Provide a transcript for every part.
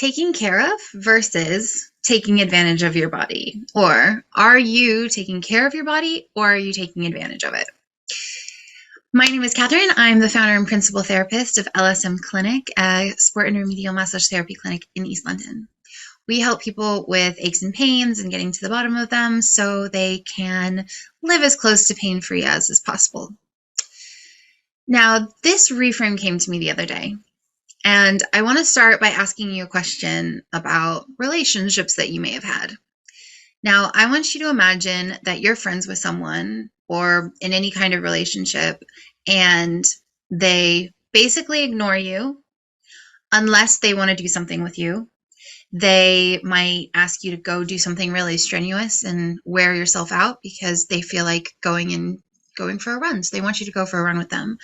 taking care of versus taking advantage of your body? Or are you taking care of your body or are you taking advantage of it? My name is Catherine. I'm the founder and principal therapist of LSM Clinic, a sport and remedial massage therapy clinic in East London. We help people with aches and pains and getting to the bottom of them so they can live as close to pain-free as is possible. Now, this reframe came to me the other day, and I want to start by asking you a question about relationships that you may have had. Now, I want you to imagine that you're friends with someone or in any kind of relationship, and they basically ignore you unless they want to do something with you. They might ask you to go do something really strenuous and wear yourself out because they feel like going for a run. So they want you to go for a run with them.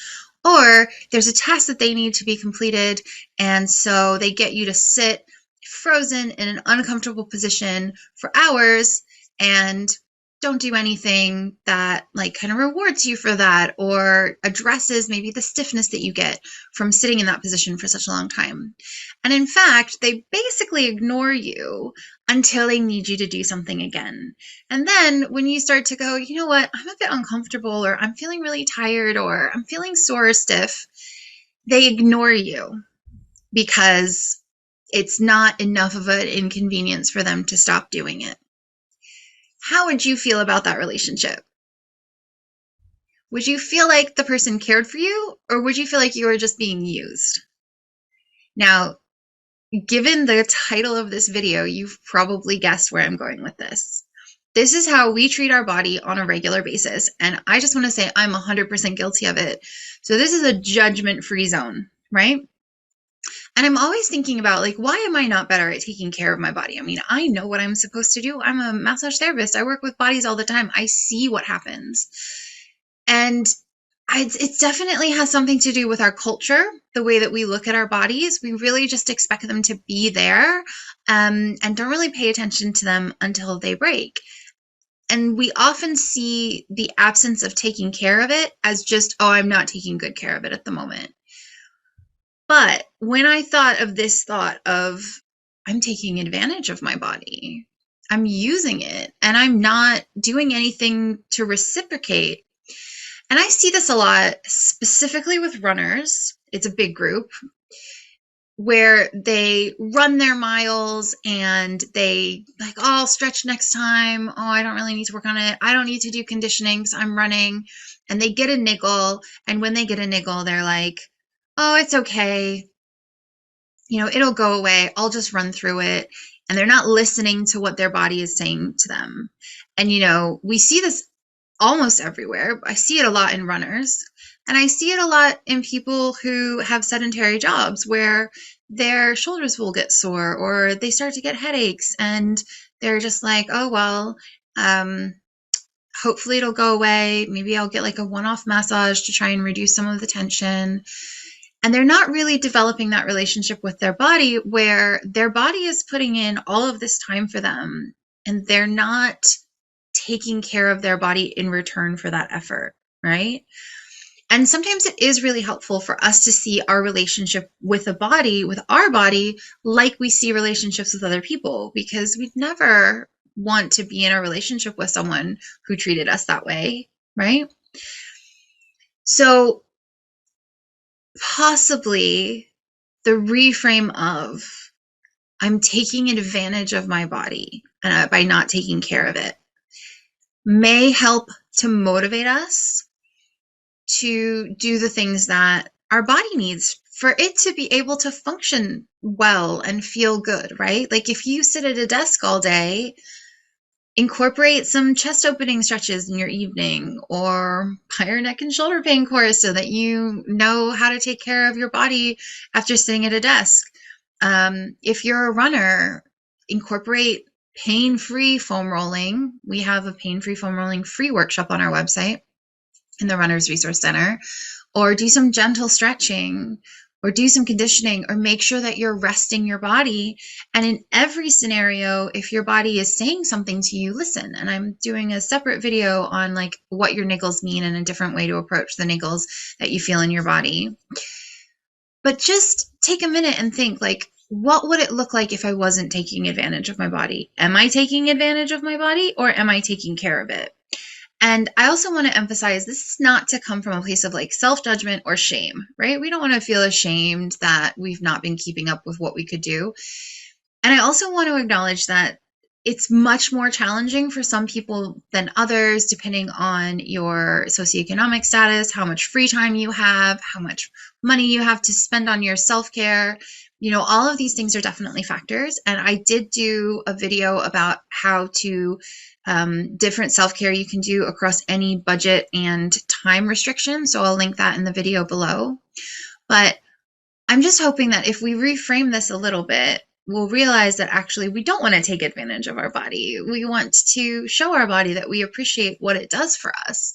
Or there's a task that they need to be completed, and so they get you to sit frozen in an uncomfortable position for hours and don't do anything that kind of rewards you for that or addresses maybe the stiffness that you get from sitting in that position for such a long time. And in fact, they basically ignore you until they need you to do something again. And then when you start to go, you know what, I'm a bit uncomfortable, or I'm feeling really tired, or I'm feeling sore or stiff, they ignore you because it's not enough of an inconvenience for them to stop doing it. How would you feel about that relationship? Would you feel like the person cared for you, or would you feel like you were just being used? Now, given the title of this video, you've probably guessed where I'm going with this. This is how we treat our body on a regular basis, and I just want to say I'm 100% guilty of it. So this is a judgment-free zone, right? And I'm always thinking about, why am I not better at taking care of my body? I mean, I know what I'm supposed to do. I'm a massage therapist. I work with bodies all the time. I see what happens. And it definitely has something to do with our culture, the way that we look at our bodies. We really just expect them to be there and don't really pay attention to them until they break. And we often see the absence of taking care of it as just, oh, I'm not taking good care of it at the moment. But when I thought of this thought of, I'm taking advantage of my body, I'm using it, and I'm not doing anything to reciprocate. And I see this a lot, specifically with runners. It's a big group where they run their miles and they oh, I'll stretch next time. Oh, I don't really need to work on it. I don't need to do conditioning because I'm running. And they get a niggle. And when they get a niggle, they're like, oh, it's okay. It'll go away. I'll just run through it. And they're not listening to what their body is saying to them. And, we see this almost everywhere. I see it a lot in runners. And I see it a lot in people who have sedentary jobs where their shoulders will get sore or they start to get headaches. And they're just like, oh, well, hopefully it'll go away. Maybe I'll get a one-off massage to try and reduce some of the tension. And they're not really developing that relationship with their body where their body is putting in all of this time for them and they're not taking care of their body in return for that effort, right? And sometimes it is really helpful for us to see our relationship with our body, like we see relationships with other people, because we'd never want to be in a relationship with someone who treated us that way, right? So possibly the reframe of I'm taking advantage of my body by not taking care of it may help to motivate us to do the things that our body needs for it to be able to function well and feel good, right? If you sit at a desk all day, incorporate some chest opening stretches in your evening or higher neck and shoulder pain course so that you know how to take care of your body after sitting at a desk. If you're a runner, incorporate pain-free foam rolling. We have a pain-free foam rolling free workshop on our website in the Runners Resource Center, or do some gentle stretching, or do some conditioning, or make sure that you're resting your body. And in every scenario, if your body is saying something to you, listen. And I'm doing a separate video on what your niggles mean and a different way to approach the niggles that you feel in your body. But just take a minute and think what would it look like if I wasn't taking advantage of my body? Am I taking advantage of my body, or am I taking care of it? And I also want to emphasize this is not to come from a place of like self-judgment or shame, right? We don't want to feel ashamed that we've not been keeping up with what we could do. And I also want to acknowledge that it's much more challenging for some people than others, depending on your socioeconomic status, how much free time you have, how much money you have to spend on your self-care. You know, all of these things are definitely factors. And I did do a video about how to different self-care you can do across any budget and time restriction. So I'll link that in the video below. But I'm just hoping that if we reframe this a little bit, we'll realize that actually we don't want to take advantage of our body. We want to show our body that we appreciate what it does for us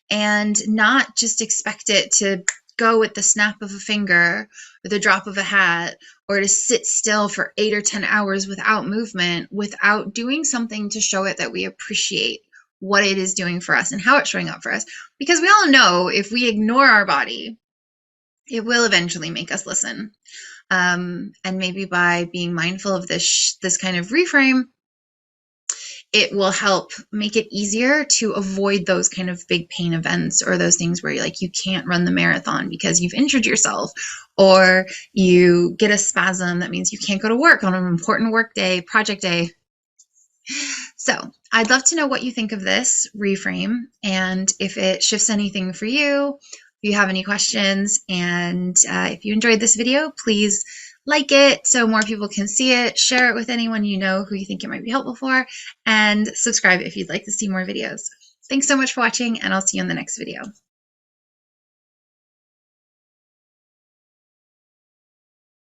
and not just expect it to go with the snap of a finger or the drop of a hat, or to sit still for 8 or 10 hours without movement, without doing something to show it that we appreciate what it is doing for us and how it's showing up for us. Because we all know if we ignore our body, it will eventually make us listen. And maybe by being mindful of this kind of reframe, it will help make it easier to avoid those kind of big pain events, or those things where you can't run the marathon because you've injured yourself, or you get a spasm that means you can't go to work on an important work day, project day. So I'd love to know what you think of this reframe, and if it shifts anything for you. If you have any questions, and if you enjoyed this video, please like it so more people can see it, share it with anyone you know who you think it might be helpful for, and subscribe if you'd like to see more videos. Thanks so much for watching, and I'll see you in the next video.